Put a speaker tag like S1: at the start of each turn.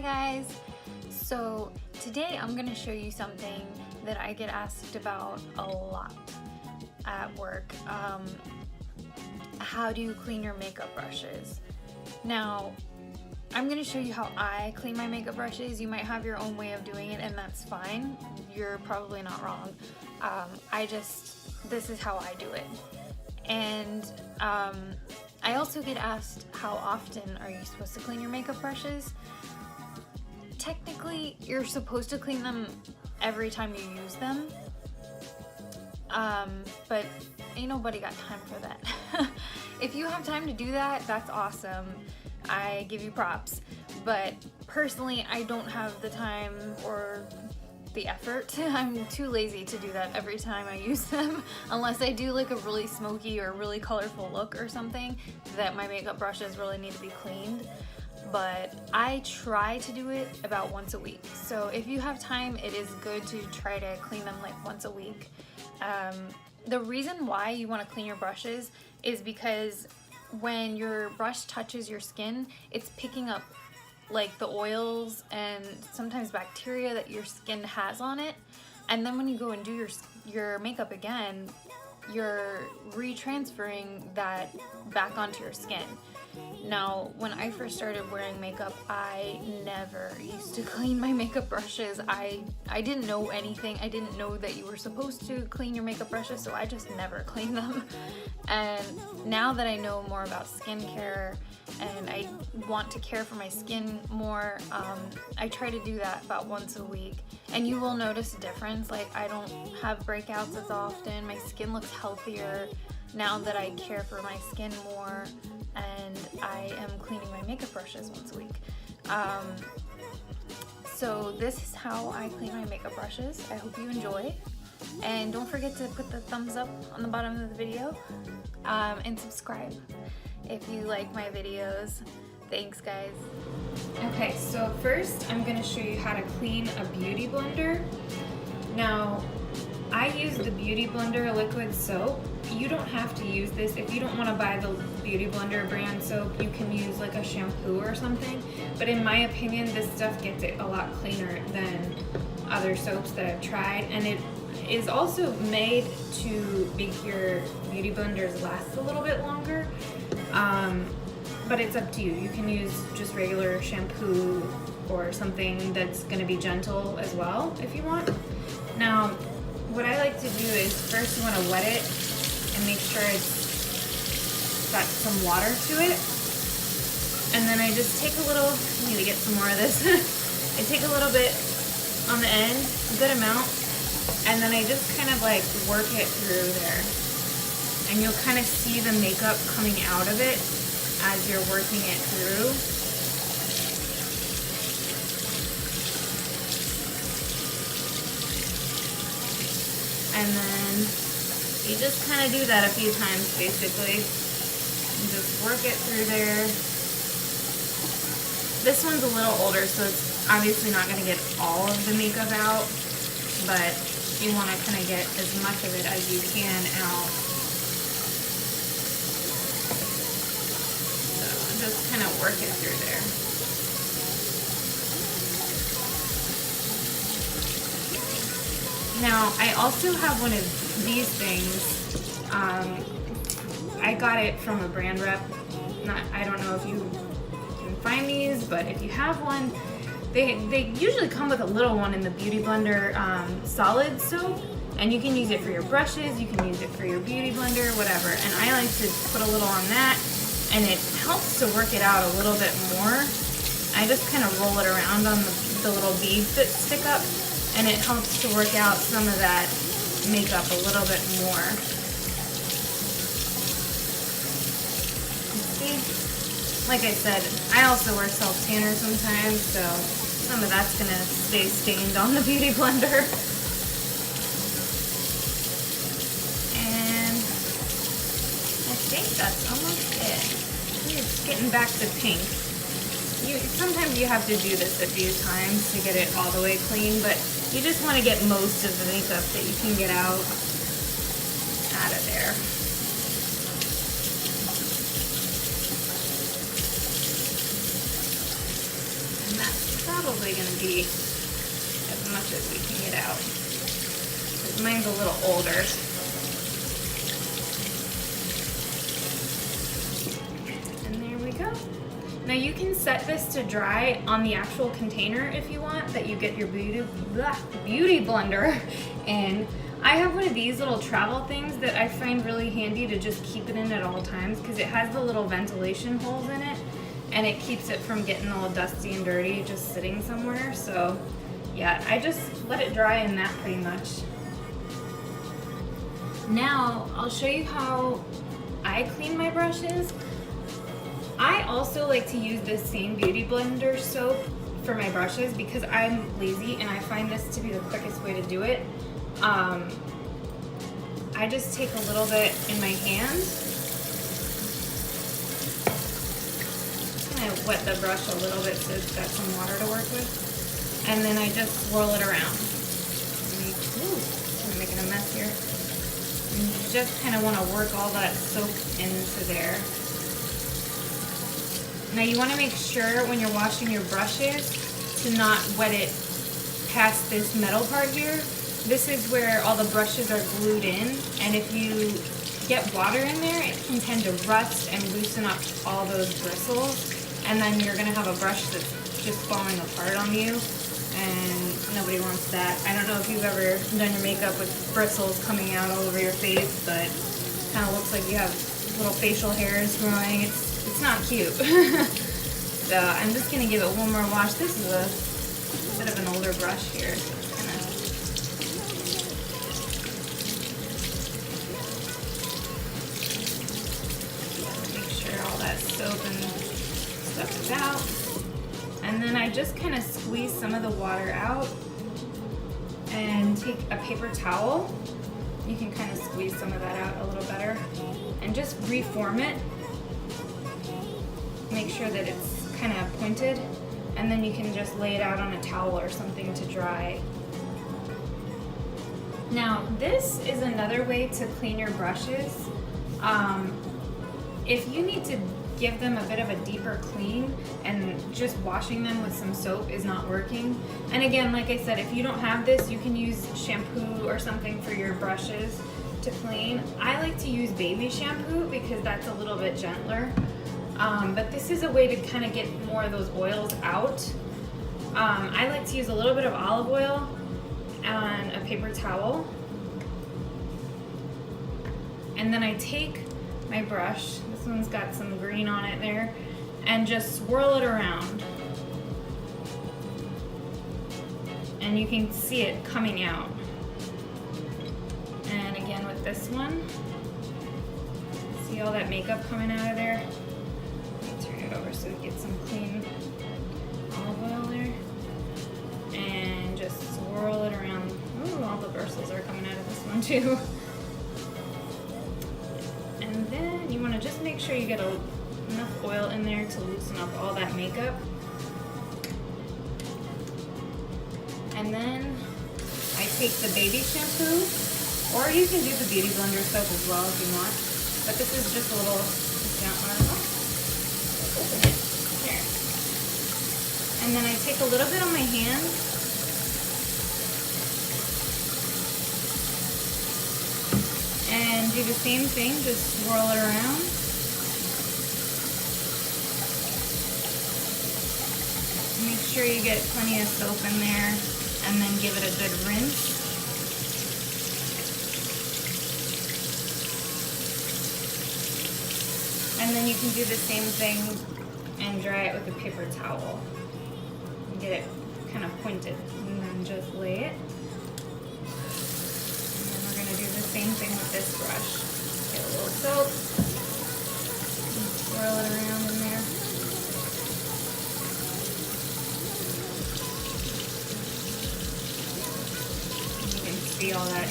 S1: Hi guys! So today I'm going to show you something that I get asked about a lot at work. How do you clean your makeup brushes? Now, I'm going to show you how I clean my makeup brushes. You might have your own way of doing it and that's fine. You're probably not wrong. This is how I do it. And I also get asked, how often are you supposed to clean your makeup brushes? Technically, you're supposed to clean them every time you use them, but ain't nobody got time for that. If you have time to do that, that's awesome. I give you props. But personally, I don't have the time or the effort. I'm too lazy to do that every time I use them, unless I do like a really smoky or really colorful look or something that my makeup brushes really need to be cleaned. But I try to do it about once a week. So if you have time, it is good to try to clean them like once a week. The reason why you want to clean your brushes is because when your brush touches your skin, it's picking up like the oils and sometimes bacteria that your skin has on it, and then when you go and do your makeup again, you're retransferring that back onto your skin. Now, when I first started wearing makeup, I never used to clean my makeup brushes. I didn't know anything. I didn't know that you were supposed to clean your makeup brushes, so I just never cleaned them. And now that I know more about skincare and I want to care for my skin more, I try to do that about once a week. And you will notice a difference. Like, I don't have breakouts as often. My skin looks healthier now that I care for my skin more, and I am cleaning my makeup brushes once a week. So this is how I clean my makeup brushes. I hope you enjoy. And don't forget to put the thumbs up on the bottom of the video, and subscribe if you like my videos. Thanks, guys. Okay, so first I'm going to show you how to clean a beauty blender. Now, I use the Beauty Blender liquid soap. You don't have to use this. If you don't want to buy the Beauty Blender brand soap, you can use like a shampoo or something. But in my opinion, this stuff gets it a lot cleaner than other soaps that I've tried. And it is also made to make your beauty blenders last a little bit longer. But it's up to you. You can use just regular shampoo or something that's going to be gentle as well if you want. Now, what I like to do is first you want to wet it and make sure it's got some water to it. And then I just take a little, I need to get some more of this. I take a little bit on the end, a good amount, and then I just kind of like work it through there. And you'll kind of see the makeup coming out of it as you're working it through. And then you just kind of do that a few times, basically. You just work it through there. This one's a little older, so it's obviously not going to get all of the makeup out, but you want to kind of get as much of it as you can out. So just kind of work it through there. Now, I also have one of these things. I got it from a brand rep. I don't know if you can find these, but if you have one, they usually come with a little one in the Beauty Blender solid soap, and you can use it for your brushes, you can use it for your beauty blender, whatever. And I like to put a little on that, and it helps to work it out a little bit more. I just kind of roll it around on the little beads that stick up, and it helps to work out some of that makeup a little bit more. See? Like I said, I also wear self-tanner sometimes, so some of that's going to stay stained on the Beauty Blender. And I think that's almost it. It's getting back to pink. Sometimes you have to do this a few times to get it all the way clean, but you just want to get most of the makeup that you can get out of there. And that's probably going to be as much as we can get out. Mine's a little older. And there we go. Now you can set this to dry on the actual container if you want, that you get your beauty blender in. I have one of these little travel things that I find really handy to just keep it in at all times because it has the little ventilation holes in it and it keeps it from getting all dusty and dirty just sitting somewhere. So yeah, I just let it dry in that pretty much. Now I'll show you how I clean my brushes. I also like to use this same beauty blender soap for my brushes because I'm lazy and I find this to be the quickest way to do it. I just take a little bit in my hand, kind of wet the brush a little bit so it's got some water to work with, and then I just swirl it around. I'm making a mess here. And you just kind of want to work all that soap into there. Now you want to make sure when you're washing your brushes to not wet it past this metal part here. This is where all the brushes are glued in, and if you get water in there, it can tend to rust and loosen up all those bristles, and then you're going to have a brush that's just falling apart on you, and nobody wants that. I don't know if you've ever done your makeup with bristles coming out all over your face, but it kind of looks like you have little facial hairs growing. It's not cute. So I'm just going to give it one more wash. This is a bit of an older brush here. Soap and stuff is out, and then I just kind of squeeze some of the water out and take a paper towel. You can kind of squeeze some of that out a little better and just reform it. Make sure that it's kind of pointed, and then you can just lay it out on a towel or something to dry. Now this is another way to clean your brushes. If you need to give them a bit of a deeper clean and just washing them with some soap is not working. And again, like I said, if you don't have this, you can use shampoo or something for your brushes to clean. I like to use baby shampoo because that's a little bit gentler. But this is a way to kind of get more of those oils out. I like to use a little bit of olive oil on a paper towel. And then I take my brush, this one's got some green on it there, and just swirl it around. And you can see it coming out. And again with this one, see all that makeup coming out of there? Let me turn it over so we get some clean olive oil there. And just swirl it around. Ooh, all the bristles are coming out of this one too. And then you want to just make sure you get enough oil in there to loosen up all that makeup. And then I take the baby shampoo, or you can do the beauty blender soap as well if you want. But this is just a little gentler. Open it. There. And then I take a little bit on my hand. And do the same thing, just swirl it around. Make sure you get plenty of soap in there, and then give it a good rinse. And then you can do the same thing and dry it with a paper towel. Get it kind of pointed, and then just lay it. Do the same thing with this brush. Get a little soap, swirl it around in there. You can see all that